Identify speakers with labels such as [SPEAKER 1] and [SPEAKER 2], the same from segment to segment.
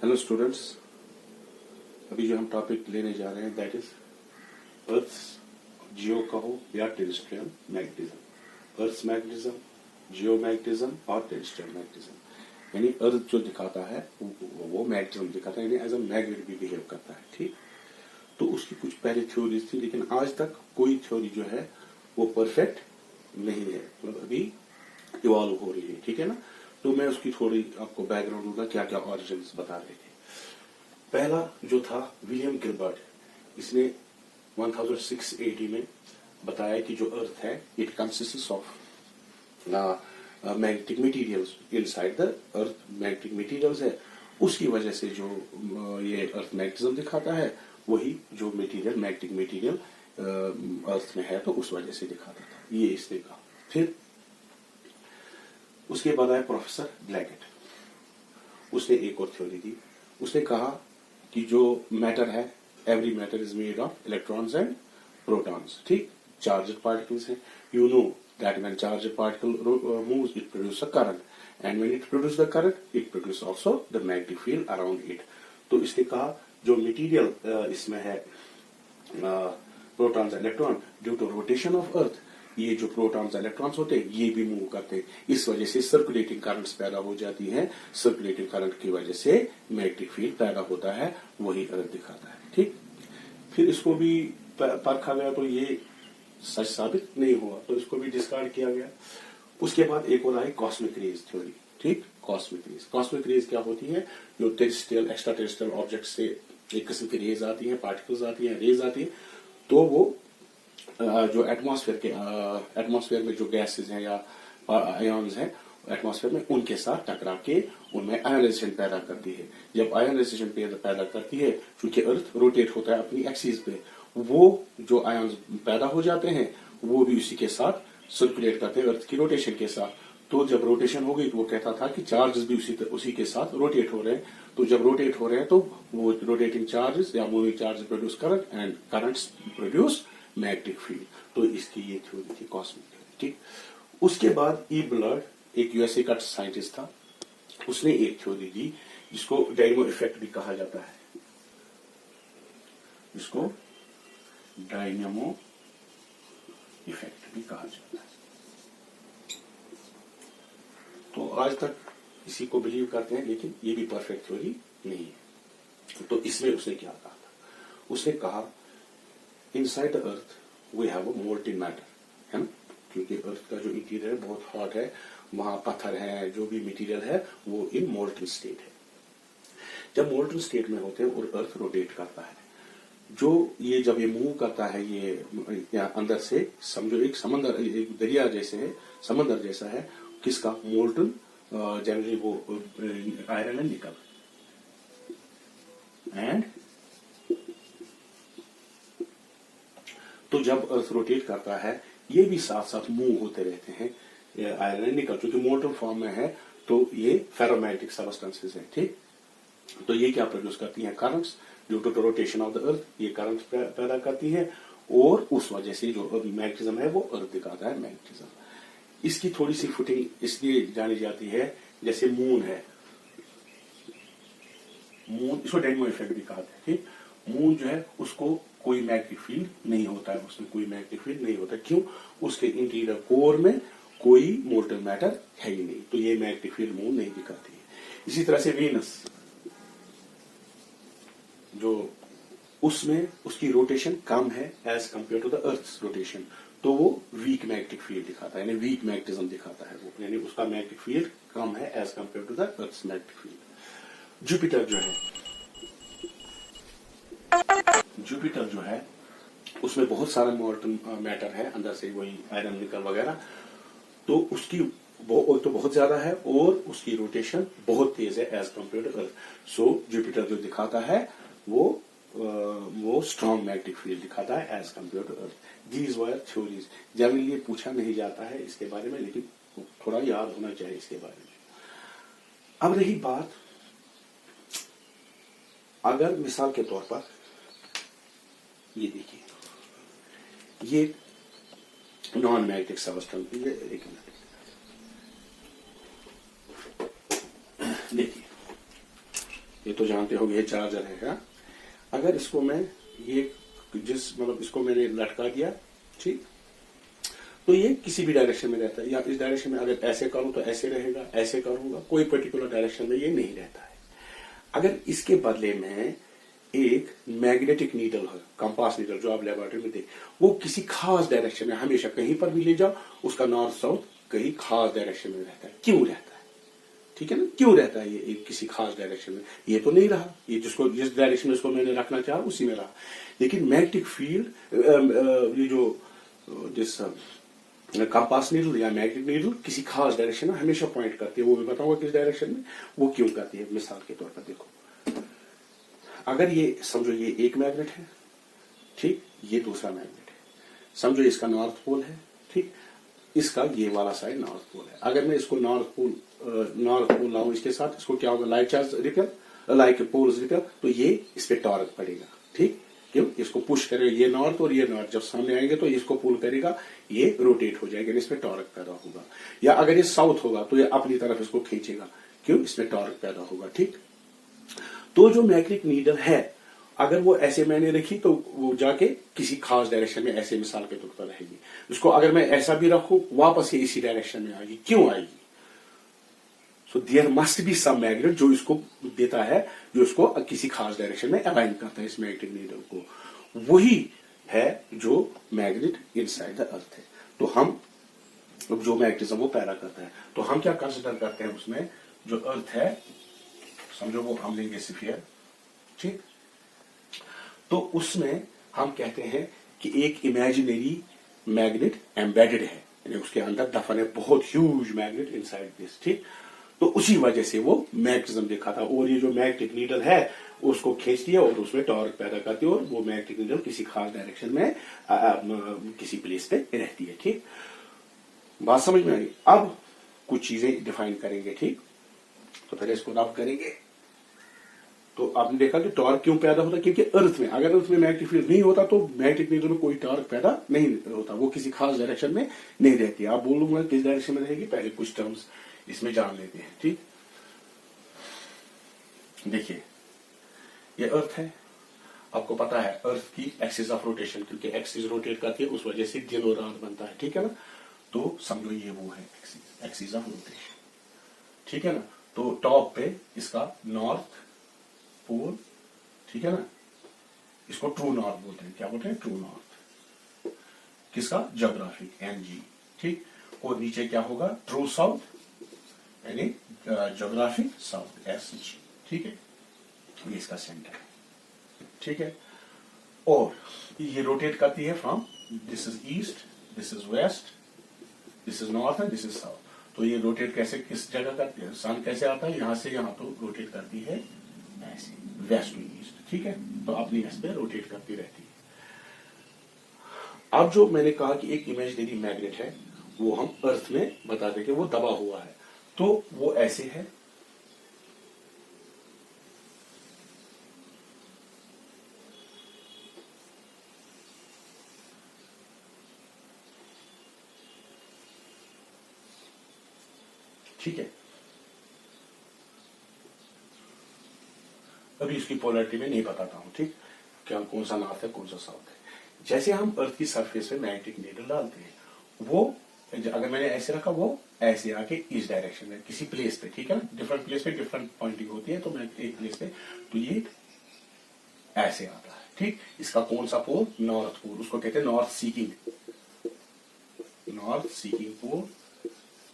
[SPEAKER 1] Hello students, अभी जो हम टॉपिक लेने जा रहे हैं दैट इज अर्थ जियो कहो या टेरेस्ट्रियल मैग्नेटिज्म। अर्थ मैग्नेटिज्म, जियो मैग्नेटिज्म और टेरेस्ट्रियल मैग्नेटिज्म। यानी अर्थ जो दिखाता है वो मैग्नेटिज्म दिखाता है, यानी एज अ मैग्नेट भी बिहेव करता है। ठीक, तो उसकी कुछ पहले थ्योरीज थी, लेकिन आज तक कोई थ्योरी जो है वो परफेक्ट नहीं है, मतलब अभी इवॉल्व हो रही है। ठीक है ना, तो मैं उसकी थोड़ी आपको बैकग्राउंड दूंगा, क्या क्या ऑरिजिन बता रहे थे। पहला जो था विलियम गिलबर्ट, इसने 1680 में बताया कि जो अर्थ है it consists of magnetic materials inside the earth. Magnetic materials है, उसकी वजह से जो ये अर्थ मैग्नेटिज्म दिखाता है वही जो मटेरियल मैग्नेटिक मटेरियल अर्थ में है तो उस वजह से दिखाता था, ये इसने कहा। फिर उसके बाद आया प्रोफेसर ब्लैकेट, उसने एक और थ्योरी दी। उसने कहा कि जो मैटर है, every matter is made of electrons and protons. ठीक, चार्जड पार्टिकल्स हैं। You know that when charged particle moves it produce a current, and when it produce the current it produce also the magnetic field around it. तो इसने कहा जो material इसमें है protons electron, due to rotation of earth, ये जो protons electrons होते हैं ये भी मूव करते हैं, इस वजह से सर्कुलेटिंग करंट्स पैदा हो जाती हैं। सर्कुलेटिंग करंट की वजह से मैग्नेटिक फील्ड पैदा होता है, वही अर्थ दिखाता है। ठीक, फिर इसको भी परखा गया तो ये सच साबित नहीं हुआ, तो इसको भी डिस्कार्ड किया गया। उसके बाद एक और आई कॉस्मिक रेज थ्योरी। ठीक, कॉस्मिक रेज क्या होती है? जो टेरेस्ट्रियल एक्स्ट्रा टेरेस्ट्रियल ऑब्जेक्ट से एक किस्म की रेज आती है, पार्टिकल्स आती है, रेज आती है, तो वो जो एटमॉस्फेयर में जो गैसेस हैं या आयन्स हैं एटमॉस्फेयर में, उनके साथ टकरा के उनमें आयनाइजेशन पैदा करती है। जब आयनाइजेशन पैदा करती है, क्योंकि अर्थ रोटेट होता है अपनी एक्सिस पे, वो जो आयन्स पैदा हो जाते हैं वो भी उसी के साथ सर्कुलेट करते हैं अर्थ की रोटेशन के साथ। तो जब रोटेशन हो गई तो वो कहता था कि चार्जेस भी उसी के साथ रोटेट हो रहे हैं। तो जब रोटेट हो रहे हैं तो वो रोटेटिंग चार्जेस या moving charges produce current, and currents produce magnetic field. तो इसकी ये थ्योरी थी कॉस्मिक थ्योरी। ठीक, उसके बाद ई ब्लड, एक यूएसए का साइंटिस्ट था, उसने एक थ्योरी दी जिसको डायनेमो इफेक्ट भी कहा जाता है। इसको डायनेमो इफेक्ट भी कहा जाता है। तो आज तक इसी को बिलीव करते हैं, लेकिन ये भी परफेक्ट थ्योरी नहीं है। तो इसमें उसने क्या कहा था? उसने कहा inside the earth we have a molten matter, है ना, क्योंकि अर्थ का जो इंटीरियर है बहुत हॉट है, वहां पत्थर है, जो भी मटेरियल है वो इन मोल्टेन स्टेट है। जब मोल्टेन स्टेट में होते हैं और अर्थ रोटेट करता है, जो ये जब ये मूव करता है, ये अंदर से समझो एक समंदर, एक दरिया जैसे है, समंदर जैसा है, किसका? मोल्टन, जनरली वो आयरन एंड निकल, एंड तो जब अर्थ रोटेट करता है ये भी साथ साथ मूव होते रहते हैं, आयरन एंड निकल, क्योंकि मोल्टन फॉर्म में है तो ये फेरोमैग्नेटिक सब्सटेंसेस है। ठीक, तो ये क्या प्रोड्यूस करती हैं? Currents, due to rotation of the earth ये करंट्स पैदा करती है, और उस वजह से जो मैग्नेटिज्म है वो अर्थ दिखाता है मैग्नेटिज्म। इसकी थोड़ी सी फुटिंग इसलिए जानी जाती है, जैसे मून है, मून, इसको डायनेमो इफेक्ट भी कहते हैं। ठीक, मून जो है उसको कोई मैग्नेटिक फील्ड नहीं होता है, उसमें कोई मैग्नेटिक फील्ड नहीं होता। क्यों? उसके इंटीरियर कोर में कोई मोल्टन मैटर है ही नहीं, तो ये मैग्नेटिक फील्ड मून नहीं दिखाती है। इसी तरह से वीनस, जो उसमें उसकी रोटेशन कम है as compare to the earth rotation, तो वो वीक मैग्नेटिक फील्ड दिखाता है, यानी वीक मैग्नेटिज्म दिखाता है वो, यानी उसका मैग्नेटिक फील्ड कम है as compare to the earth magnetic field. Jupiter जो है उसमें बहुत सारा मोल्टन मैटर है अंदर से, वही आयरन निकल वगैरह, तो उसकी तो बहुत ज्यादा है और उसकी रोटेशन बहुत तेज है as compare to earth. So Jupiter जो दिखाता है वो स्ट्रॉन्ग मैग्नेटिक फील्ड दिखाता है as compare to earth. These were theories, generally ये पूछा नहीं जाता है इसके बारे में, लेकिन थोड़ा याद होना चाहिए इसके बारे में। अब रही बात, अगर मिसाल के तौर पर ये देखिए, ये नॉन मैग्नेटिक सब्सटेंस, एक मिनट देखिए, ये तो जानते होंगे, ये चार्जर है क्या? अगर इसको मैं ये इसको मैंने लटका दिया, ठीक, तो ये किसी भी डायरेक्शन में रहता है, या इस डायरेक्शन में अगर ऐसे करूं तो ऐसे रहेगा, ऐसे करूंगा, कोई पर्टिकुलर डायरेक्शन में ये नहीं रहता है। अगर इसके बदले में एक मैग्नेटिक नीडल है, कंपास नीडल जो आप लेबोरेटरी में देख, वो किसी खास डायरेक्शन में हमेशा कहीं पर भी ले जाओ, उसका नॉर्थ साउथ कहीं खास डायरेक्शन में रहता है। क्यों रहता है? ठीक है ना, क्यों रहता है ये एक किसी खास डायरेक्शन में? ये तो नहीं रहा, ये जिस डायरेक्शन में इसको मैंने रखना चाहा उसी में रहा। लेकिन मैग्नेटिक फील्ड ये जो जिस कंपास नीडल या मैग्नेटिक नीडल किसी खास डायरेक्शन में हमेशा पॉइंट करती है। वो मैं बताऊंगा किस डायरेक्शन में, वो क्यों करती है। मिसाल के तौर पर देखो, अगर ये समझो ये एक मैग्नेट है, ठीक, ये दूसरा मैग्नेट है, समझो इसका नॉर्थ पोल है, ठीक, इसका ये वाला साइड नॉर्थ पोल है। अगर मैं इसको नॉर्थ पोल लाऊं इसके साथ, इसको क्या होगा, like charge repel, like poles repel, तो ये इस पे टॉर्क पड़ेगा, ठीक, क्यों, इसको पुश करेगा, ये नॉर्थ और ये नॉर्थ जब सामने आएंगे तो इसको पुल करेगा, ये रोटेट हो जाएगा, इसमें टॉर्क पैदा होगा। या अगर ये साउथ होगा तो ये अपनी तरफ इसको खींचेगा, क्यों, इसमें टॉर्क पैदा होगा, ठीक। तो जो मैग्नेटिक नीडल है, अगर वो ऐसे मैंने रखी तो वो जाके किसी खास डायरेक्शन में ऐसे मिसाल के तौर पर रहेगी। उसको अगर मैं ऐसा भी रखूं, वापस ये इसी डायरेक्शन में आएगी। क्यों आएगी? So there must be some magnet जो इसको देता है, जो इसको किसी खास डायरेक्शन में अलाइन करता है इस मैग्नेटिक नीडल को। वही है जो मैग्नेट इनसाइड द अर्थ है। तो हम जो मैग्नेटिज्म वो पैदा करता है, तो हम क्या कंसिडर करते हैं उसमें, जो अर्थ है, समझो वो हम लेंगे स्फीयर, ठीक, तो उसमें हम कहते हैं कि एक इमेजिनरी मैग्नेट एम्बेडेड है, यानी उसके अंदर दफन है बहुत ह्यूज मैग्नेट इनसाइड दिस, ठीक। तो उसी वजह से वो मैग्नेटिज्म देखा था। और ये जो मैग्नेटिक नीडल है उसको खींचती है और उसमें टॉर्क पैदा करती है, और वो मैग्नेटिक नीडल किसी खास डायरेक्शन में किसी प्लेस पे रहती है, ठीक। बात समझ में आई? अब कुछ चीजें डिफाइन करेंगे, ठीक। तो पहले इसको रब करेंगे। तो आपने देखा कि टॉर्क क्यों पैदा होता है, क्योंकि अर्थ में, अगर अर्थ में मैग्नेटिक फील्ड नहीं होता तो मैग्नेटिक नीडल में कोई टॉर्क पैदा नहीं होता, वो किसी खास डायरेक्शन में नहीं रहती। आप बोलूंगा किस डायरेक्शन में रहेगी, पहले कुछ टर्म्स इसमें जान लेते हैं, ठीक। देखिए, ये अर्थ है, आपको पता है अर्थ की एक्सिस ऑफ रोटेशन, क्योंकि एक्सिस रोटेट करती है उस वजह से दिन और रात बनता है, ठीक है ना। तो समझो ये वो है एक्सिस ऑफ रोटेशन, ठीक है ना। तो टॉप पे इसका नॉर्थ पोल, ठीक है ना, इसको ट्रू नॉर्थ बोलते हैं। क्या बोलते हैं? True north. किसका? ज्योग्राफिक, NG, ठीक। और नीचे क्या होगा? ट्रू साउथ, यानी ज्योग्राफिक साउथ, SG, ठीक है। ये इसका सेंटर है, ठीक है। और ये रोटेट करती है from this is east, this is west, this is north and this is south. तो ये रोटेट कैसे, किस जगह करती है? सन कैसे आता है यहां से यहां, तो रोटेट करती है ऐसे वेस्ट टू ईस्ट, ठीक है। तो अपनी एस पे रोटेट करती रहती है। अब जो मैंने कहा कि एक इमेजिनरी मैग्नेट है, वो हम अर्थ में बता दें कि वो दबा हुआ है, तो वो ऐसे है, ठीक है। अभी इसकी पोलैरिटी में नहीं बताता हूं, ठीक, क्या कौन सा नॉर्थ है कौन सा साउथ है। जैसे हम अर्थ की सरफेस पे मैग्नेटिक नीडल डालते हैं, वो अगर मैंने ऐसे रखा, वो ऐसे आके इस डायरेक्शन में किसी प्लेस पे, ठीक है ना, डिफरेंट प्लेस पे डिफरेंट पॉइंटिंग होती है, तो मैं एक प्लेस पे, तो ये ऐसे आता है, ठीक। इसका कौन सा पोल? नॉर्थ पोल, उसको कहते हैं नॉर्थ सीकिंग, नॉर्थ सीकिंग पोल,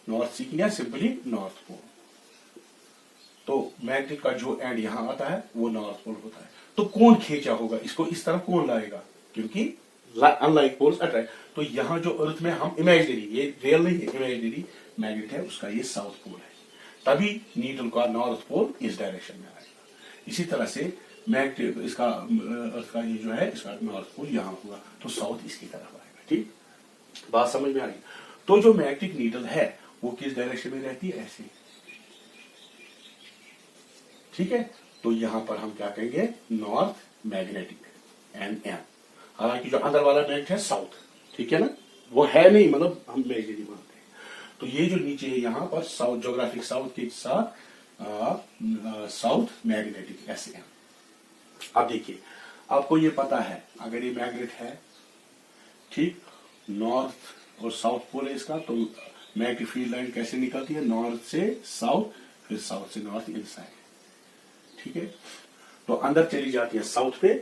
[SPEAKER 1] नॉर्थ सीकिंग या सिंपली नॉर्थ पोल। तो मैग्नेट का जो एंड यहां आता है वो नॉर्थ पोल होता है। तो कौन खींचा होगा इसको, इस तरफ कौन लाएगा? क्योंकि अनलाइक पोल्स अट्रैक्ट, तो यहां जो अर्थ में हम इमेजिनरी, ये रियल नहीं है, इमेजिनरी मैग्नेट है, उसका ये साउथ पोल है, तभी नीडल का नॉर्थ पोल इस डायरेक्शन में आएगा। इसी तरह से मैग्नेट इसका अर्थ का ये जो है, इसका नॉर्थ पोल यहां हुआ, तो साउथ इसकी तरफ आएगा, ठीक। बात समझ में आ गई? तो जो मैग्नेटिक नीडल है वो किस डायरेक्शन में रहती है? ऐसे, ठीक है। तो यहां पर हम क्या कहेंगे? North magnetic, NM। हालांकि जो अंदर वाला मैग्नेट है साउथ, ठीक है ना, वो है नहीं, मतलब हम मैग्नेटिक मानते हैं। तो ये जो नीचे है यहां पर साउथ, ज्योग्राफिक साउथ के साथ साउथ मैग्नेटिक SM। अब देखिए, आपको ये पता है अगर ये मैग्नेट है, ठीक, नॉर्थ और साउथ पोल है इसका, तो मैग्नेटिक फील्ड लाइन कैसे निकलती है, नॉर्थ से साउथ, फिर साउथ से नॉर्थ इनसाइड, ठीक है। तो अंदर चली जाती है साउथ पे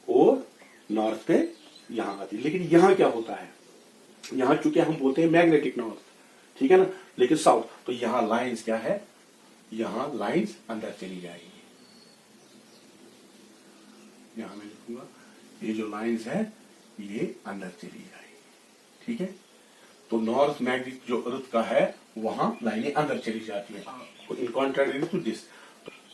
[SPEAKER 1] और नॉर्थ पे यहां आती है। लेकिन यहां क्या होता है, यहां चूंकि हम बोलते हैं मैग्नेटिक नॉर्थ, ठीक है ना, लेकिन साउथ, तो यहां लाइंस क्या है, यहां लाइंस अंदर चली जाएगी। यहां मैं लिखूंगा ये जो लाइंस है ये अंदर चली जाएगी, ठीक है। तो नॉर्थ मैग्नेटिक जो अर्थ का है वहां लाइनें अंदर चली जाती है, इन कॉन्ट्रारी टू दिस।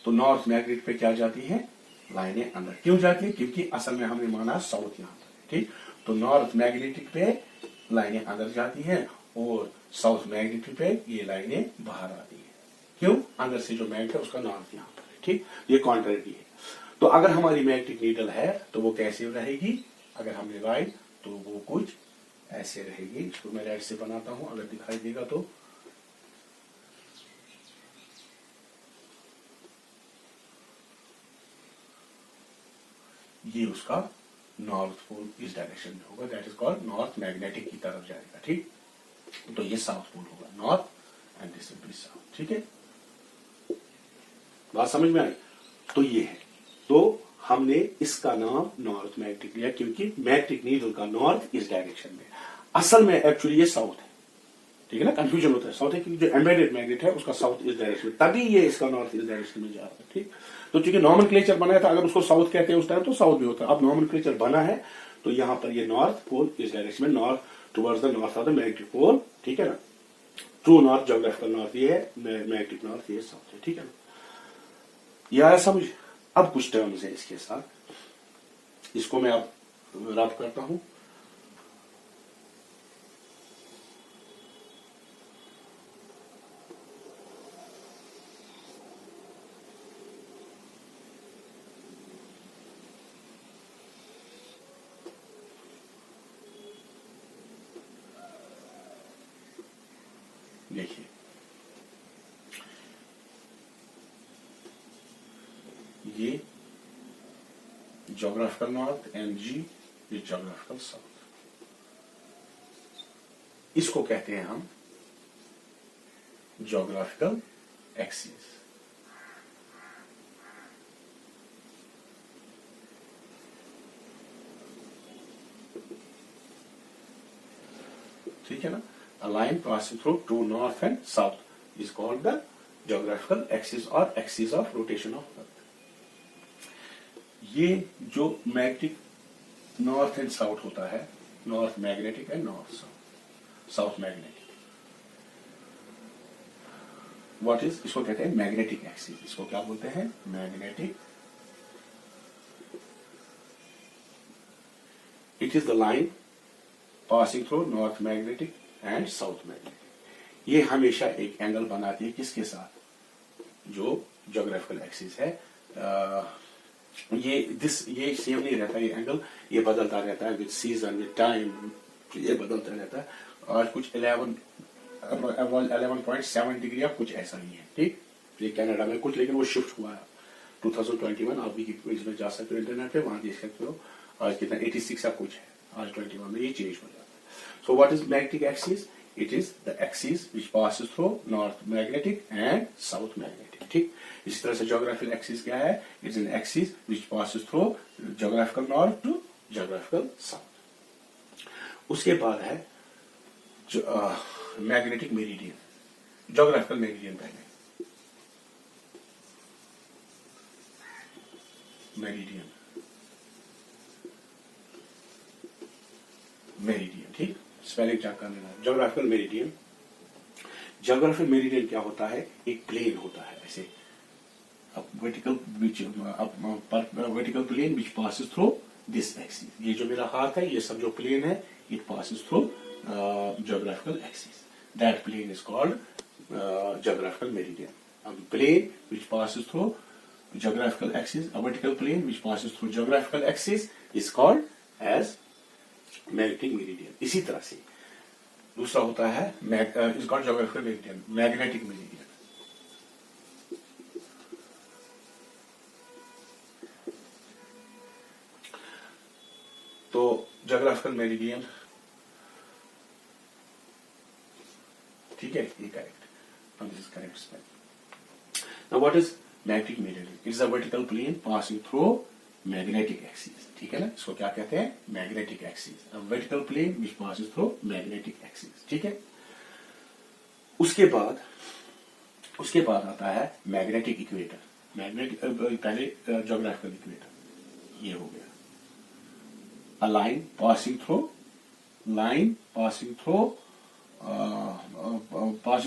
[SPEAKER 1] तो नॉर्थ मैग्नेट पे क्या जाती है, लाइनें अंदर क्यों जाती है, क्योंकि असल में हमने माना साउथ यहां पर, ठीक। तो नॉर्थ मैग्नेटिक पे लाइनें अंदर जाती हैं और साउथ मैग्नेटिक पे ये लाइनें बाहर आती है। क्यों, अंदर से जो मैग्नेट है उसका नॉर्थ यहां पर है, ठीक। ये कॉन्ट्रारी है। तो अगर हमारी मैग्नेटिक नीडल है तो वो कैसे रहेगी, अगर हमने लगाई तो वो कुछ ऐसे रहेगी। इसको मैं रेड से बनाता हूं, अगर दिखाई देगा तो ये उसका नॉर्थ पोल इस डायरेक्शन में होगा, that is called north magnetic की तरफ जाएगा, ठीक। तो ये साउथ पोल होगा, north and this will B south, ठीक है। बात समझ में आई। तो ये है, तो हमने इसका नाम नॉर्थ मैग्नेटिक लिया क्योंकि मैग्नेटिक नीडल का नॉर्थ इस डायरेक्शन में, असल में एक्चुअली ये साउथ है, ठीक है ना, कंफ्यूजन होता है, साउथ है क्योंकि जो एम्बेडेड मैग्नेट है उसका साउथ इस डायरेक्शन में, तभी ये इसका नॉर्थ इस डायरेक्शन में जा रहा है, ठीक। तो चूंकि नॉमेनक्लेचर बनाया था, अगर उसको साउथ कहते हैं उस टाइम तो साउथ भी होता है, अब नॉमेनक्लेचर बना है तो यहां पर ये नॉर्थ पोल इस डायरेक्शन में, north towards the north of the magnetic pole, ठीक है ना। ट्रू नॉर्थ, ज्योग्राफिकल नॉर्थ ये है, मैग्नेटिक नॉर्थ ये साउथ है, ठीक है ना। यह आया समझ। अब कुछ टर्म्स है इसके साथ, इसको मैं अब रब करता हूं। देखिए, ये ज्योग्राफिकल नॉर्थ NG, ये ज्योग्राफिकल साउथ, इसको कहते हैं हम ज्योग्राफिकल एक्सिस। ठीक है ना, a line passing through true north and south is called the geographical axis or axis of rotation of earth। ये जो मैग्नेटिक नॉर्थ एंड साउथ होता है, north magnetic and north south, south magnetic, what is, इसको कहते हैं magnetic axis. इसको क्या बोलते हैं, magnetic. It is the line passing through north magnetic and south magnetic. ये हमेशा एक एंगल बनाती है किसके साथ, जो ज्योग्राफिकल एक्सिस है। ये सेम नहीं रहता, ये एंगल ये बदलता रहता है विद सीजन, विद टाइम, ये बदलता रहता है। आज कुछ 11.7 डिग्री या कुछ ऐसा ही है, ठीक। ये कनाडा में कुछ, लेकिन वो शिफ्ट हुआ है 2021। आप भी इसमें जा सकते हो इंटरनेट पे, वहां देख सकते हो। आज कितना 86 या कुछ है, आज 21 में ये चेंज हो जाता है। So what is magnetic axis, it is the axis which passes through north magnetic and south magnetic, ठीक। इसी तरह से ज्योग्राफिकल एक्सिस क्या है, it is an axis which passes through geographical north to geographical south. उसके बाद है magnetic meridian, geographical meridian पहले, मेरिडियन, मेरिडियन, ठीक, स्पेलिंग चेक कर लेना। ज्योग्राफिकल मेरिडियन, ज्योग्राफिकल मेरिडियन क्या होता है, एक प्लेन होता है ऐसे, vertical plane which passes through this axis. ये जो मेरा हाथ है, ये सब जो प्लेन है, it passes through geographical axis, that plane is called geographical meridian. अब plane which passes through geographical axis, a vertical plane which passes through geographical axis is called as magnetic meridian। इसी तरह से दूसरा होता है is called geographical meridian, magnetic meridian। तो geographical meridian, ठीक है, ये correct, this is correct spell. Now what is magnetic meridian? It is a vertical plane passing through magnetic axis, ठीक है ना, इसको क्या कहते हैं? Magnetic axis, a vertical plane which passing through magnetic axis, ठीक है। उसके बाद आता है मैग्नेटिक इक्वेटर। मैग्नेटिक पहले ज्योग्राफिकल इक्वेटर, ये हो गया a line passing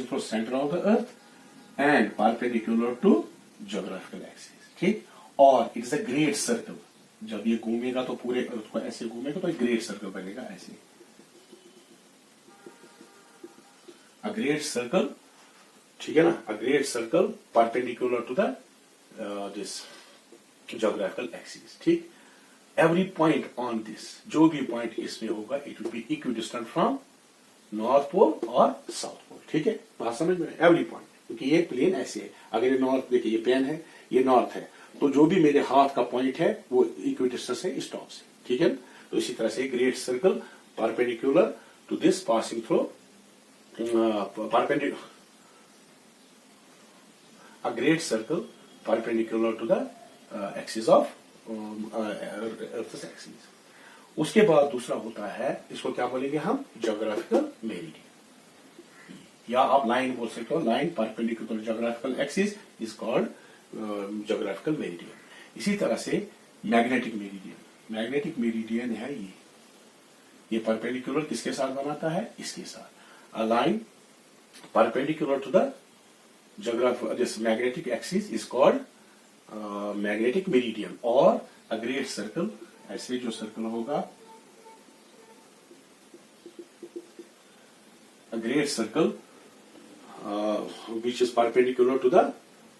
[SPEAKER 1] through centre of the earth and perpendicular to geographical axis, ठीक। और it is a great circle, जब ये घूमेगा तो पूरे अर्थ को ऐसे घूमेगा तो एक ग्रेट सर्कल बनेगा ऐसे, अ ग्रेट सर्कल, ठीक है ना, a great circle perpendicular to the this geographical axis, ठीक। एवरी पॉइंट ऑन दिस, जो भी पॉइंट इसमें होगा, it will be equidistant from north pole और साउथ पोल, ठीक है, बात समझ में? एवरी पॉइंट, क्योंकि ये प्लेन ऐसे है, अगर ये नॉर्थ, देखिए ये पेन है, ये नॉर्थ है, तो जो भी मेरे हाथ का पॉइंट है वो इक्विडिस्टेंस है इस टॉप से, ठीक है। तो इसी तरह से great circle perpendicular to this passing through perpendicular, a great circle perpendicular to the axis of Earth's axis। उसके बाद दूसरा होता है, इसको क्या बोलेंगे हम? ज्योग्राफिकल मेरिडियन, या आप लाइन बोल सकते हो, line perpendicular geographical axis is called geographical meridian. इसी तरह से मैग्नेटिक मेरिडियन, मैग्नेटिक मेरिडियन है ये परपेंडिकुलर किसके साथ बनाता है? इसके साथ, a line perpendicular to the this magnetic axis is called magnetic meridian, or a great circle, ऐसे जो सर्कल होगा, a great circle which is perpendicular to the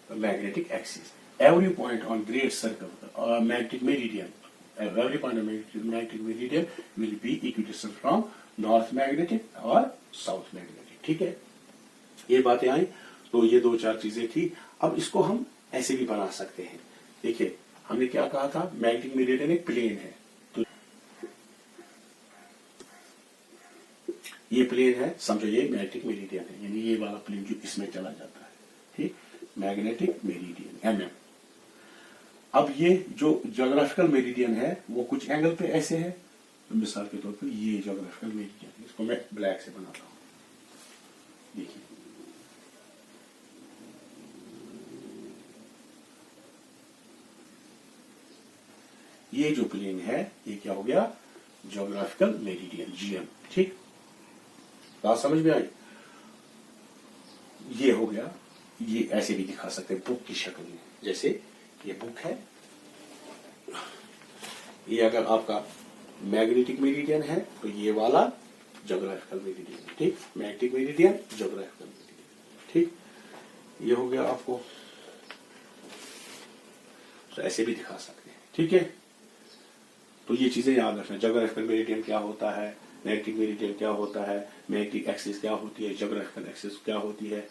[SPEAKER 1] magnetic axis. Every point on great circle magnetic meridian, every point on magnetic meridian will be equidistant from north magnetic और south magnetic, ठीक है। ये बातें आई, तो ये दो चार चीजें थी। अब इसको हम ऐसे भी बना सकते हैं। देखिए हमने क्या कहा था, मैग्नेटिक मेरिडियन एक प्लेन है, तो ये प्लेन है, समझो ये मैग्नेटिक मेरिडियन है, यानी ये वाला प्लेन जो इसमें चला जाता है, ठीक, मैग्नेटिक मेरिडियन MM। अब ये जो ज्योग्राफिकल मेरिडियन है वो कुछ एंगल पे ऐसे है, मिसाल के तौर पर ये ज्योग्राफिकल मेरिडियन, इसको मैं ब्लैक से बनाता हूं, देखिए ये जो प्लेन है ये क्या हो गया? ज्योग्राफिकल मेरिडियन GM, ठीक, बात समझ में आई? ये हो गया, ये ऐसे भी दिखा सकते हैं बुक की शक्ल में, जैसे ये बुक है, ये अगर आपका मैग्नेटिक मेरिडियन है तो ये वाला ज्योग्राफिकल मेरिडियन, ठीक, मैग्नेटिक मेरिडियन ज्योग्राफिकल मेरिडियन, ठीक, ये हो गया आपको, तो ऐसे भी दिखा सकते हैं, ठीक है। तो ये चीजें याद रखना, ज्योग्राफिकल मेरिडियन क्या होता है, मैग्नेटिक मेरिडियन क्या होता है, मैग्नेटिक एक्सिस क्या होती है, ज्योग्राफिकल एक्सिस क्या होती है,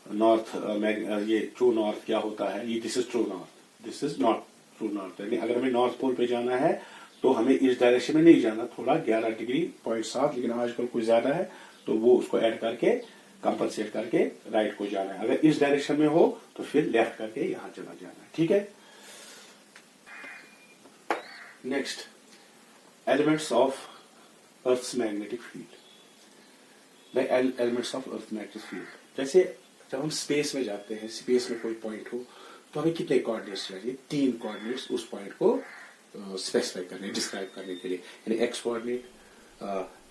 [SPEAKER 1] नॉर्थ ये ट्रू नॉर्थ क्या होता है, ये this is true north, this is not true north. अगर हमें नॉर्थ पोल पे जाना है तो हमें इस डायरेक्शन में नहीं जाना, थोड़ा 11 डिग्री 0.7, लेकिन आजकल कोई ज्यादा है तो वो उसको ऐड करके कंपनसेट करके राइट को जाना है। अगर इस डायरेक्शन में हो तो फिर लेफ्ट करके यहां चला जाना है, ठीक है। Next, elements of earth's magnetic field. Elements of earth magnetic field, जैसे जब हम स्पेस में जाते हैं, स्पेस में कोई पॉइंट हो तो हमें कितने कोऑर्डिनेट्स चाहिए? 3 कोऑर्डिनेट्स उस पॉइंट को स्पेसिफाई करने, डिस्क्राइब करने के लिए, यानी x coordinate,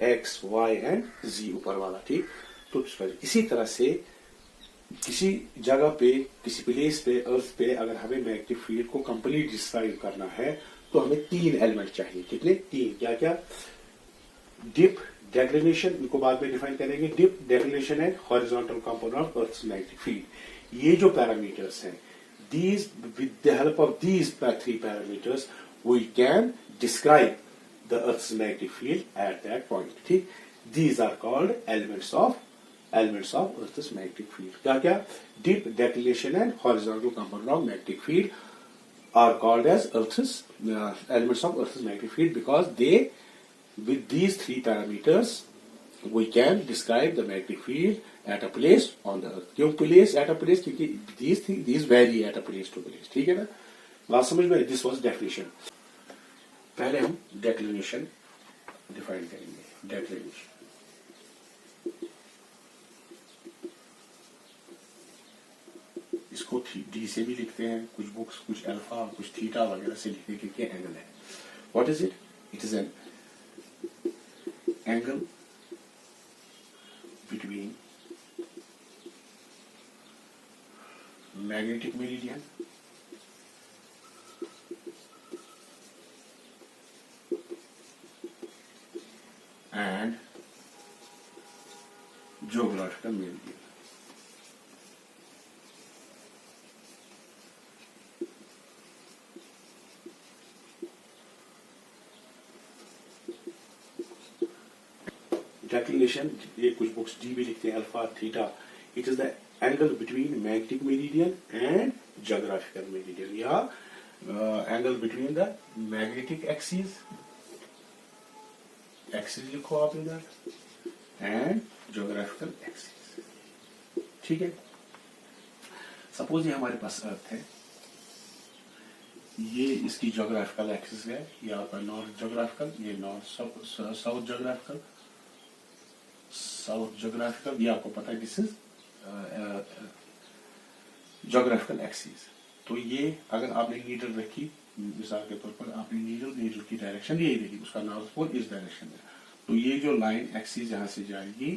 [SPEAKER 1] X, Y and Z ऊपर वाला, ठीक। तो इसी तरह से किसी जगह पे, किसी प्लेस पे, अर्थ पे अगर हमें मैग्नेटिक फील्ड को कंप्लीट डिस्क्राइब करना है तो हमें 3 एलिमेंट चाहिए। कितने? 3। क्या क्या? डिप, डेक्लिनेशन, इनको बाद में डिफाइन करेंगे, dip, declination and horizontal component of earth's magnetic field. ये जो पैरामीटर्स हैं, these with the help of these 3 parameters we can describe the Earth's magnetic field at that point, ठीक। These are called elements of Earth's magnetic field। क्या क्या? Deep, declination and horizontal component of magnetic field are called as Earth's elements of Earth's magnetic field because they with these three parameters we can describe the magnetic field at a place on the earth. क्यों place at a place? क्योंकि these vary at a place to place. ठीक है ना? बात समझ में? This was definition. पहले हम declination define करेंगे. Declination. इसको डी से भी लिखते हैं, कुछ बुक्स कुछ अल्फा कुछ थीटा वगैरह से लिखने के क्या एंगल है. What is it? It is an angle between magnetic meridian and geographical meridian. Declination, ये कुछ बुक्स डी भी लिखते हैं, alpha theta. It is the angle between magnetic meridian and geographical meridian, या angle between the magnetic axis लिखो आप इधर, and geographical axis. ठीक है. सपोज ये हमारे पास अर्थ है, ये इसकी जियोग्राफिकल एक्सिस है, ये आपका नॉर्थ जियोग्राफिकल, ये नॉर्थ साउथ जियोग्राफिकल, ये आपको पता है दिस इज जियोग्राफिकल एक्सिस. तो ये अगर आपने नीडल रखी, मिसाल के तौर पर आपने नीडल की डायरेक्शन यही रही, उसका नॉर्थ पोल इस डायरेक्शन में, तो ये जो लाइन एक्सिस यहां से जाएगी,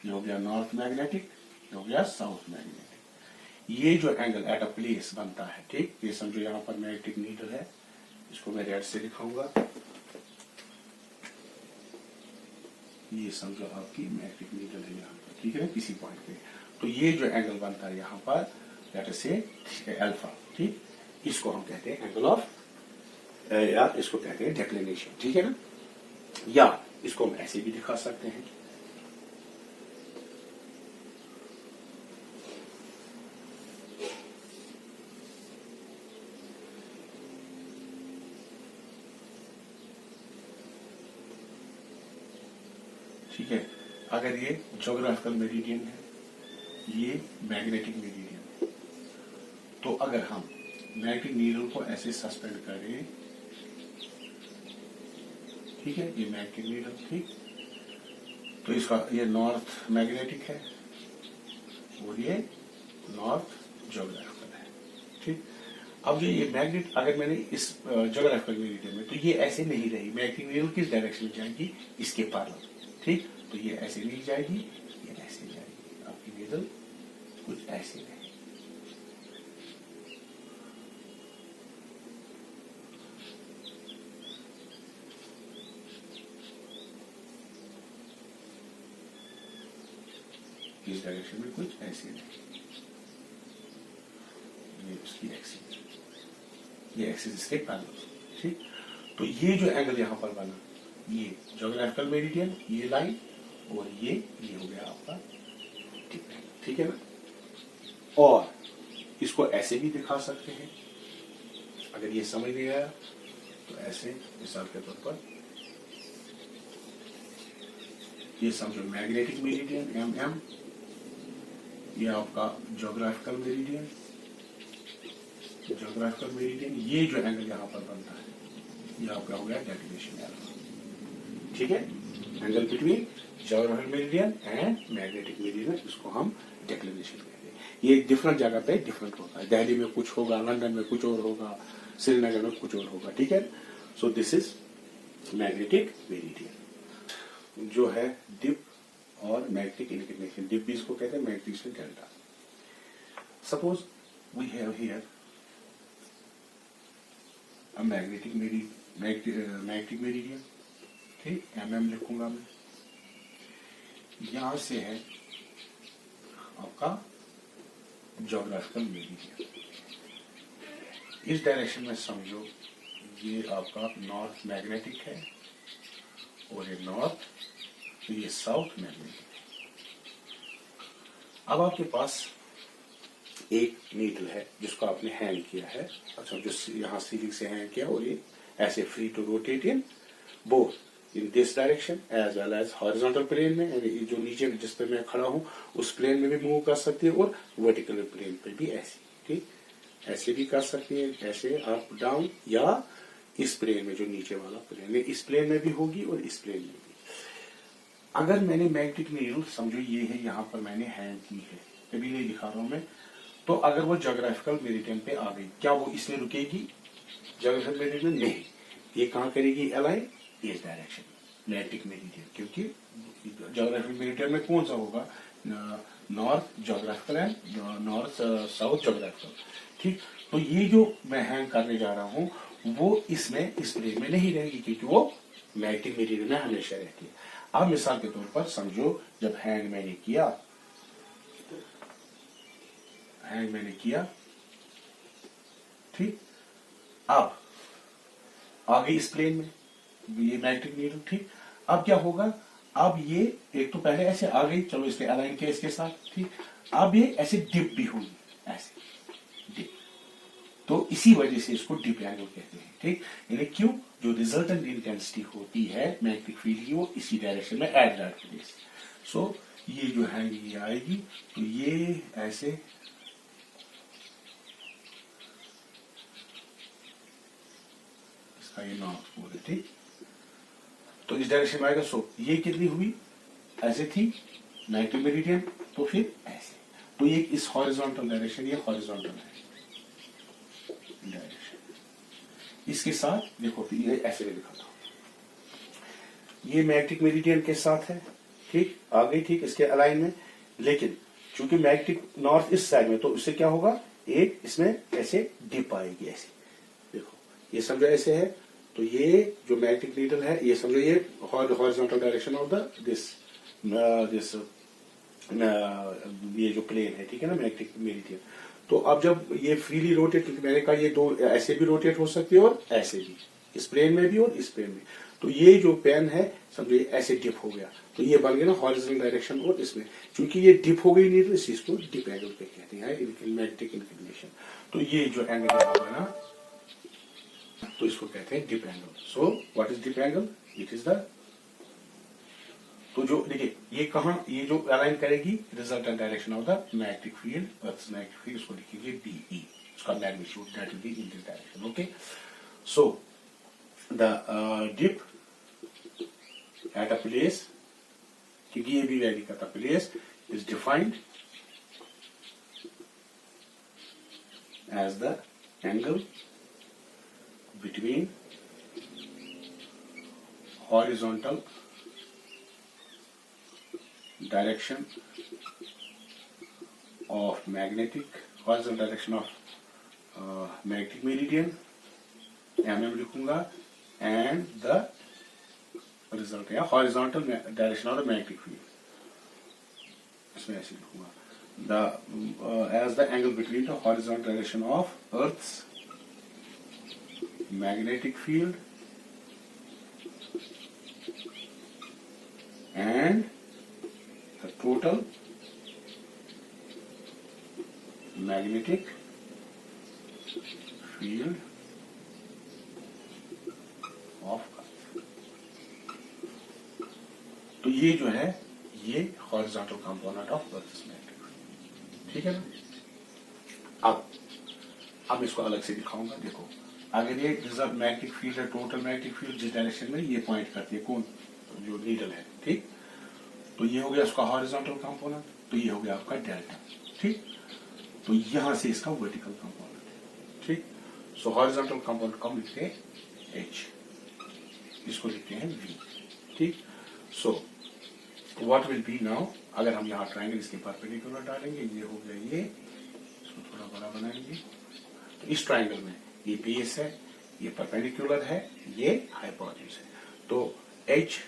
[SPEAKER 1] ये हो गया नॉर्थ मैग्नेटिक, ये हो गया साउथ मैग्नेटिक. ये जो एंगल एट अ प्लेस बनता है, ठीक, ये समझो यहाँ पर मैग्नेटिक नीडल है, इसको मैं रेड से दिखाऊंगा. ये समझो आपकी मैग्नेटिक नीडल है यहाँ पर, ठीक है ना, किसी पॉइंट पे. तो ये जो एंगल बनता है यहाँ पर, लेट अस से अल्फा, ठीक, इसको हम कहते हैं एंगल ऑफ, या इसको कहते हैं डेक्लिनेशन. ठीक है ना. या इसको हम ऐसे भी दिखा सकते हैं, ठीक है. अगर ये जियोग्राफिकल मेरिडियन है, ये मैग्नेटिक मेरिडियन है, तो अगर हम मैग्नेटिक नीडल को ऐसे सस्पेंड करें, ठीक है, ये मैग्नेटिक नीडल, ठीक, तो इसका ये नॉर्थ मैग्नेटिक है और ये नॉर्थ जियोग्राफिकल है. ठीक. अब ये मैग्नेट, अगर मैंने इस जियोग्राफिकल मेरिडियन में, तो ये ऐसे नहीं रही, मैग्नेटिक नीडल किस डायरेक्शन में जाएगी, इसके पैरेलल. ठीक. तो ये ऐसे नहीं जाएगी, ये ऐसे जाएगी, आपकी नीडल कुछ ऐसे रहेगी. इस डायरेक्शन में कुछ ऐसे रहेगी. ये उसकी एक्सिस, ये एक्सिस इसके पैरेलल. ठीक. तो ये जो एंगल यहां पर बना, ये जियोग्राफिकल मेरिडियन, ये लाइन, और ये हो गया आपका, ठीक है ना. और इसको ऐसे भी दिखा सकते हैं, अगर ये समझ नहीं आया तो ऐसे, मिसाल के तौर पर ये समझो मैग्नेटिक मेरिडियन एम, ये आपका जियोग्राफिकल मेरिडियन, ये जो एंगल यहां पर बनता है, ये आपका हो गया डेक्लिनेशन एंगल. ठीक है. Angle between geographical meridian and magnetic meridian, इसको हम डेक्लिनेशन कहते हैं. ये डिफरेंट जगह पे डिफरेंट होता है. दिल्ली में कुछ होगा, लंदन में कुछ और होगा, श्रीनगर में कुछ और होगा. ठीक है. So this is magnetic meridian. जो है डिप और मैग्नेटिक इंक्लिनेशन, डिप भी इसको कहते हैं, magnetic delta. Suppose we have here a magnetic meridian, ठीक, एमएम लिखूंगा मैं. यहां से है आपका जियोग्राफिकल मेरिडियन. इस डायरेक्शन में समझो ये आपका नॉर्थ मैग्नेटिक है और ये नॉर्थ, तो ये साउथ मैग्नेटिक है. अब आपके पास एक नीडल है जिसको आपने हैंग किया है, अच्छा, जो यहां सीलिंग से हैंग किया, और ये ऐसे free to rotate in both in this direction as well as horizontal plane में, यानी जो नीचे जिस पे मैं खड़ा हूं उस प्लेन में भी मूव कर सकती है और वर्टिकल प्लेन पे भी ऐसे, ठीक, ऐसे भी कर सकती है, ऐसे अप डाउन, या इस प्लेन में जो नीचे वाला प्लेन है इस प्लेन में भी होगी और इस प्लेन में भी। अगर मैंने मैग्नेटिक नीडल समझो ये है, यहां पर मैंने हैंग की है, कभी नहीं दिखा रहा हूं मैं, तो अगर वो ज्योग्राफिकल मेरिडियन पे आ गई, क्या वो इसमें रुकेगी? ज्योग्राफिकल मेरिडियन नहीं, ये कहां करेगी अलाइन? इस डायरेक्शन में, मैग्नेटिक मेरिडियन, क्योंकि ज्योग्राफिकल मेरिडियन में कौन सा होगा? North geographical and north south geographical, ठीक। तो ये जो मैं हैंग करने जा रहा हूं वो इसमें इस प्लेन में नहीं रहेगी, क्योंकि वो मैग्नेटिक मेरिडियन में हमेशा रहती है। अब मिसाल के तौर पर समझो जब हैंग मैंने किया, ठीक, अब आ गई इस प्लेन में ये मैग्नेटिक नीडल, ठीक। अब क्या होगा? अब ये एक तो पहले ऐसे आ गई, चलो इसके अलाइन किया इसके साथ, ठीक। अब ये ऐसे डिप भी होगी, ऐसे डिप, तो इसी वजह से इसको डिप एंगल कहते हैं, ठीक। यानी क्यों? जो रिजल्टेंट इंटेंसिटी होती है मैग्नेटिक फील्ड की वो इसी डायरेक्शन में एट दैट प्लेस। सो ये जो है ये आएगी, तो ये ऐसे इसका ये नॉर्थ पोल है, ठीक। तो इस डायरेक्शन में आएगा। सो ये कितनी हुई? ऐसे थी मैग्नेटिक मेरिडियन, तो फिर ऐसे, तो ये इस हॉरिजॉन्टल डायरेक्शन, ये हॉरिजॉन्टल है डायरेक्शन, इसके साथ देखो फिर ये ऐसे में दिखाता हूं, ये मैग्नेटिक मेरिडियन के साथ है, ठीक, आ गई, ठीक, इसके अलाइन में। लेकिन चूंकि मैग्नेटिक नॉर्थ इस साइड में, तो इससे क्या होगा? एक इसमें ऐसे डिप आएगी, ऐसे देखो, ये समझो ऐसे है, तो ये जो मैग्नेटिक नीडल है ये समझो ये horizontal direction of the this ये जो प्लेन है, ठीक है ना, मैग्नेटिक मेरिडियन। तो अब जब ये फ्रीली रोटेट, क्योंकि मैंने कहा ये दो ऐसे भी रोटेट हो सकती है और ऐसे भी, इस प्लेन में भी और इस प्लेन में, तो ये जो पेन है समझो ये ऐसे डिप हो गया, तो ये बन गया ना हॉरिजॉन्टल डायरेक्शन, और इसमें चूंकि ये डिप हो गई नीडल, इस चीज को डिप एंगल पे कहते हैं, मैग्नेटिक इंक्लिनेशन। तो ये जो एंगल होगा ना, तो इसको कहते हैं dip angle. So what is dip angle? It is the, तो जो देखिए ये कहां, ये जो अलाइन करेगी resultant direction of the magnetic field, earth magnetic field, इसको लिखेंगे बीई, उसका magnitude that will be in this direction, okay. So the dip at a place, क्योंकि ये भी वैल्यू का place is defined as the angle between horizontal direction of horizontal direction of magnetic meridian, mm लिखूंगा, and the result है horizontal direction of the magnetic field, इसमें ऐसे लिखूंगा, the as the angle between the horizontal direction of Earth's magnetic field and the total magnetic field of Earth। तो ये जो है ये horizontal component of earth magnetic field, ठीक है ना। अब इसको अलग से दिखाऊंगा, देखो अगर ये रिजर्व मैग्नेटिक फील्ड है, टोटल मैग्नेटिक फील्ड जिस डायरेक्शन में ये पॉइंट करती है, कौन? जो नीडल है, ठीक। तो ये हो गया उसका हॉरिजॉन्टल कंपोनेंट, तो ये हो गया आपका डेल्टा, ठीक। तो यहां से इसका वर्टिकल कंपोनेंट है, ठीक। सो हॉरिजॉन्टल कंपोनेंट कम लिखते हैं एच, इसको लिखते हैं वी, ठीक। So what will be now, अगर हम यहाँ ट्रायंगल इसके परपेंडिकुलर डालेंगे, ये हो गया ये, इसको थोड़ा बड़ा बनाएंगे, तो इस ट्रायंगल में ये बेस है, ये परपेंडिकुलर है, ये हाइपोटेन्यूज है, तो h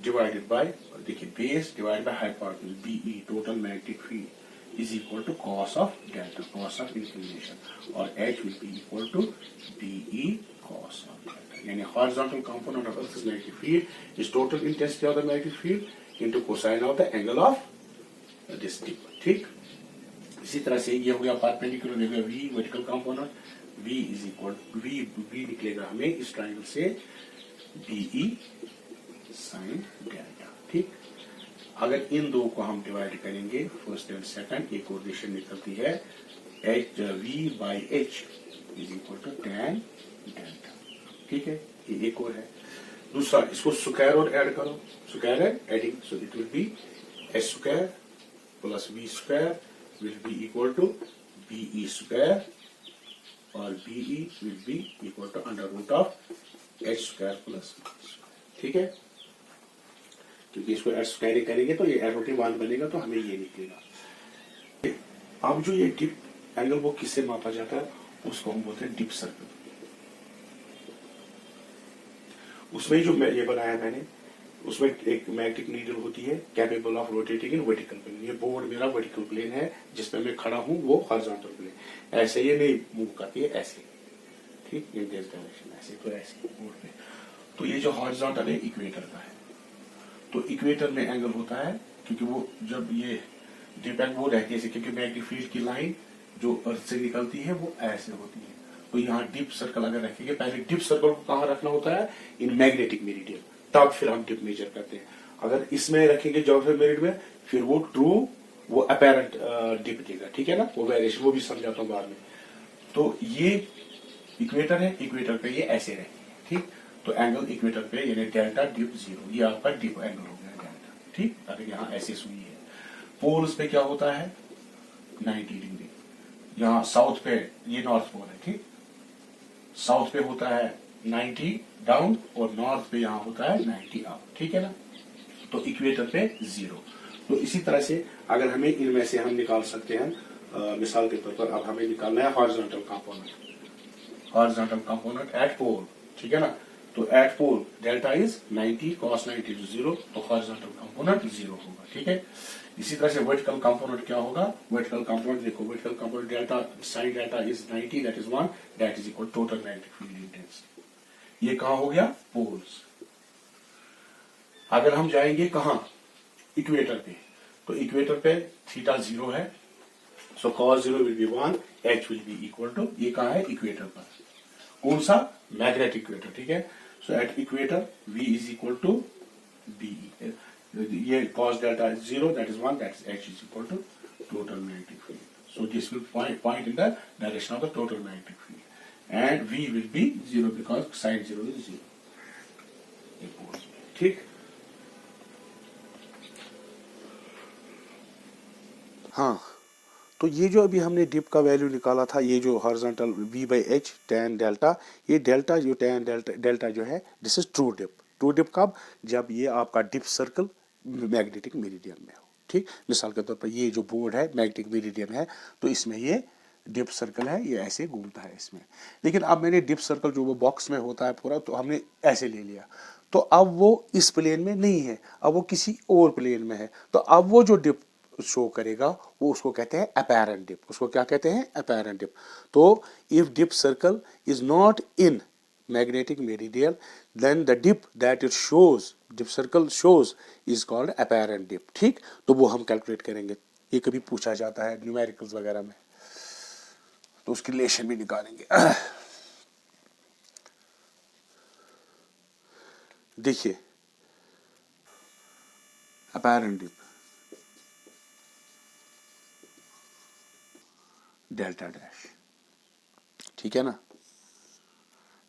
[SPEAKER 1] डिवाइडेड बाय, देखिए base divided by hypotenuse, BE total magnetic field is equal to cos of delta, cos of inclination, और h will be equal to be cos of delta, यानी horizontal component of earth magnetic field is total intensity of the magnetic field into cosine of the angle of this dip, ठीक। इसी तरह से ये हो गया perpendicular, देखो v vertical component, v is equal v निकलेगा हमें इस ट्रायंगल से बीई साइन डेल्टा। ठीक, अगर इन दो को हम डिवाइड करेंगे फर्स्ट एंड सेकंड, एक और रेशियो निकलती है H V by H is equal to tan delta. ठीक है, ये एक और है। दूसरा, इसको स्क्वायर और ऐड करो, square and adding, so it will be H square plus V square will be equal to BE square और BE will be equal to under root of H square plus. ठीक है, क्योंकि इसको H square करेंगे तो ये H root 1 बनेगा, तो हमें ये निकलेगा। अब जो ये डिप एंगल वो किससे मापा जाता है, उसको हम बोलते हैं डिप सर्कल। उसमें जो ये बनाया मैंने, उसमें एक मैग्नेटिक नीडल होती है capable of rotating in vertical plane. ये बोर्ड मेरा वर्टिकल प्लेन है, जिसमें मैं खड़ा हूं वो हॉरिजॉन्टल प्लेन। ऐसे ये नहीं मूव करती है, ऐसे, ठीक, इन दिस डायरेक्शन, ऐसे तो ऐसे बोर्ड पे। तो ये जो हॉरिजॉन्टल है इक्वेटर का है, तो इक्वेटर में एंगल होता है, क्योंकि वो जब ये डिप एंगल वो रहती है, क्योंकि मैग्नेटिक फील्ड की लाइन जो अर्थ से निकलती है वो ऐसे होती है। तो यहाँ डिप सर्कल अगर रखेंगे, पहले डिप सर्कल को कहाँ रखना होता है, इन मैग्नेटिक मेरिडियन, तब फिर हम डिप मेजर करते हैं। अगर इसमें रखेंगे ज्योग्राफिकल मेरिडियन में, फिर वो ट्रू, वो अपेरेंट डिप देगा। ठीक है ना, वो वेरिएशन वो भी समझाता हूँ बाद में। तो ये इक्वेटर है, इक्वेटर पे ये ऐसे रहेंगे। ठीक, तो एंगल इक्वेटर पे यानी डेल्टा डिप 0, ये आपका डिप एंगल हो गया डेल्टा। ठीक, अगर यहाँ ऐसे सुई है। पोल्स पे क्या होता है 90 डिग्री, यहाँ साउथ पे ये नॉर्थ पोल है। ठीक, साउथ पे होता है 90 डाउन और नॉर्थ पे यहाँ होता है 90 अप। ठीक है ना, तो इक्वेटर पे 0। तो इसी तरह से अगर हमें इनमें से हम निकाल सकते हैं, मिसाल के तौर पर अब हमें निकालना है horizontal component, horizontal component at pole. ठीक है ना, तो at pole delta is 90 cos 90 is 0, तो हॉरिजॉन्टल कंपोनेंट 0 होगा। ठीक है, इसी तरह से वर्टिकल कंपोनेंट क्या होगा, वर्टिकल कंपोनेंट देखो, vertical component delta sine delta is 90, that is 1, that is equal total magnetic field intensity. ये कहां हो गया, पोल्स। अगर हम जाएंगे कहां, इक्वेटर पे, तो इक्वेटर पे थीटा 0 है, so cos 0 will be 1, h will be equal to, ये कहां है, इक्वेटर पर। कौन सा, मैग्नेटिक इक्वेटर। ठीक है, so at equator v is equal to B, ये cos delta 0, that is 1, that is h is equal to total magnetic field. So this will point in the direction of the total magnetic field and v will be 0 because sine 0 is 0। ठीक, हाँ, तो ये जो अभी हमने dip का value निकाला था, ये जो horizontal v by H tan delta, ये डेल्टा जो टैन डेल्टा जो है, this is true dip. True dip कब, जब ये आपका डिप सर्कल मैग्नेटिक मेरिडियन में हो। ठीक, मिसाल के तौर पर ये जो बोर्ड है मैग्नेटिक मेरिडियन है, तो इसमें ये डिप सर्कल है, ये ऐसे घूमता है इसमें। लेकिन अब मैंने डिप सर्कल जो वो बॉक्स में होता है पूरा, तो हमने ऐसे ले लिया, तो अब वो इस प्लेन में नहीं है, अब वो किसी और प्लेन में है। तो अब वो जो डिप शो करेगा वो उसको कहते हैं अपैरेंट डिप। उसको क्या कहते हैं, अपैरेंट डिप। तो if dip circle is not in magnetic meridian, then the dip that it shows, dip circle shows, is called apparent dip. ठीक, तो वो हम कैलकुलेट करेंगे, ये कभी पूछा जाता है न्यूमेरिकल्स वगैरह में, तो उसकी रिलेशन भी निकालेंगे। देखिए, अपैरेंट डिप डेल्टा डैश, ठीक है ना।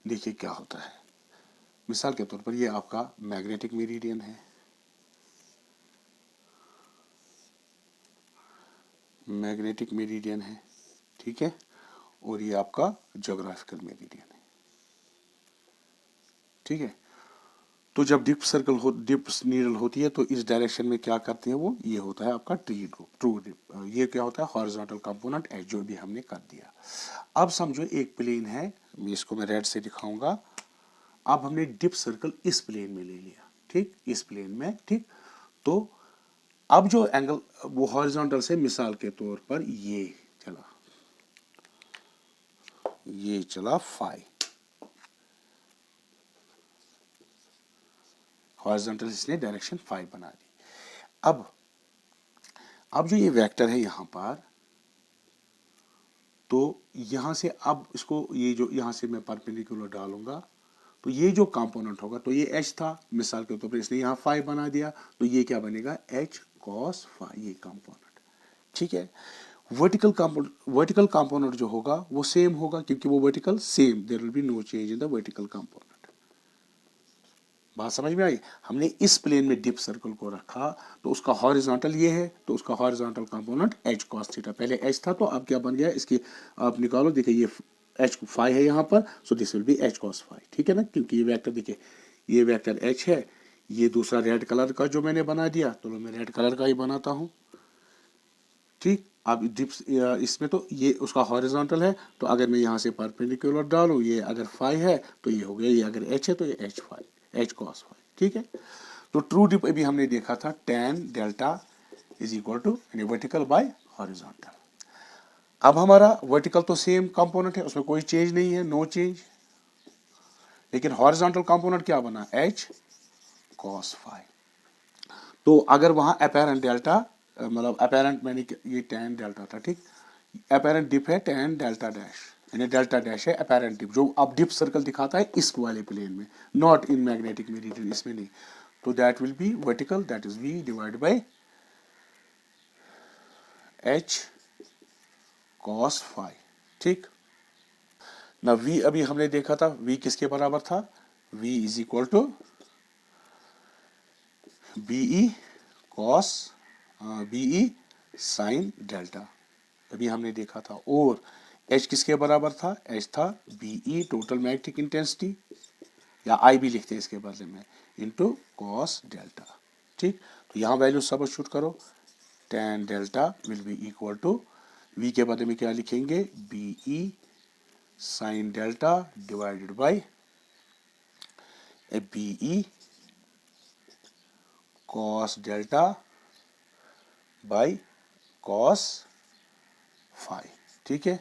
[SPEAKER 1] देखिए क्या होता है, मिसाल के तौर पर ये आपका मैग्नेटिक मेरिडियन है, मैग्नेटिक मेरिडियन है, ठीक है, और ये आपका ज्योग्राफिकल मेरिडियन है। ठीक है, तो जब डिप सर्कल हो, डिप नीडल होती है, तो इस डायरेक्शन में क्या करते हैं वो, ये होता है आपका ट्रू डिप। ये क्या होता है, हॉरिजॉन्टल कंपोनेंट एच, जो भी हमने कर दिया। अब समझो एक प्लेन है, इसको मैं रेड से दिखाऊंगा। अब हमने डिप सर्कल इस प्लेन में ले लिया, ठीक, इस प्लेन में। ठीक, तो अब जो एंगल वो हॉरिजॉन्टल से, मिसाल के तौर पर ये चला फाई, हॉरिजॉन्टल इसने डायरेक्शन 5 बना दी। अब जो ये वेक्टर है यहां पर, तो यहां से अब इसको, ये जो यहां से मैं परपेंडिकुलर डालूंगा, तो ये जो कंपोनेंट होगा, तो ये एच था, मिसाल के तौर पर इसने यहाँ फाई बना दिया, तो ये क्या बनेगा, एच कॉस फाई, ये कंपोनेंट। ठीक है, वर्टिकल कंपोनेंट जो होगा वो सेम होगा, क्योंकि वो vertical same, there will be no change in the vertical component. बात समझ में आई। हमने इस प्लेन में डिप सर्कल को रखा, तो उसका हॉरिजॉन्टल ये है, तो उसका horizontal component H cos theta, पहले एच था तो अब क्या बन गया, इसकी आप निकालो, देखिए ये एच फाई है यहाँ पर, so this will be H cos phi. ठीक है ना, क्योंकि ये वेक्टर देखिए, ये वेक्टर एच है, ये दूसरा रेड कलर का जो मैंने बना दिया, तो मैं रेड कलर का ही बनाता हूँ। ठीक, अब डिप्स इसमें तो ये उसका हॉरिजॉन्टल है, तो अगर मैं यहाँ से परपेंडिकुलर डालूँ, ये अगर फाई है तो ये हो गया, ये अगर एच है तो ये H phi, H cos phi. ठीक है, तो ट्रू डिप अभी हमने देखा था tan delta is equal to vertical by horizontal. अब हमारा वर्टिकल तो सेम कंपोनेंट है, उसमें कोई चेंज नहीं है, नो चेंज, लेकिन हॉरिजॉन्टल कंपोनेंट क्या बना, एच कॉस फाई। तो अगर वहां अपेरेंट डेल्टा, मतलब अपेरेंट मैंने ये tan डेल्टा था, ठीक, अपेरेंट डिप है tan डेल्टा डैश, यानी डेल्टा डैश है अपेरेंट डिप, जो अब डिप सर्कल दिखाता है इस वाले प्लेन में, नॉट इन मैग्नेटिक मेरिडियन, इसमें नहीं। तो that will be vertical, that is v divide by h cos phi. ठीक, ना v अभी हमने देखा था, v किसके बराबर था, v is equal to be cos B sine delta, अभी हमने देखा था। और h किसके बराबर था, h था बीई टोटल मैग्नेटिक इंटेंसिटी, या आई भी लिखते हैं इसके बदले में, इंटू कॉस डेल्टा। ठीक, तो यहाँ वैल्यू सब्स्टिट्यूट करो, tan delta will be equal to v के बदले में क्या लिखेंगे, B sine delta divided by B cos delta by cos phi. ठीक है,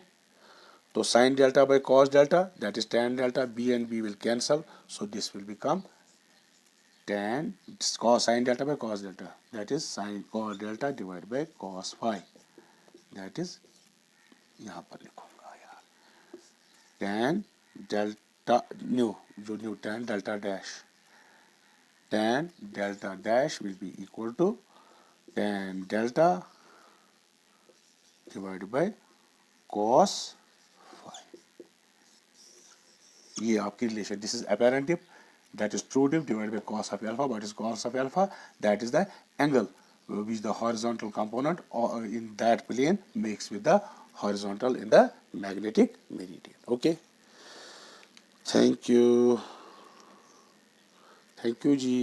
[SPEAKER 1] तो sine delta by cos delta, that is tan delta, b and b will cancel, so this will become tan cos sin delta by cos delta, that is sin cos delta divided by cos phi, that is यहाँ पर लिखूंगा यार, tan delta new, जो new tan delta dash, tan delta dash will be equal to tan delta divided by cos phi। ये आपकी relation, this is apparent dip, that is true dip divided by cos of alpha. What is cos of alpha? That is the angle which the horizontal component in that plane makes with the horizontal in the magnetic meridian. Okay, thank you, thank you ji.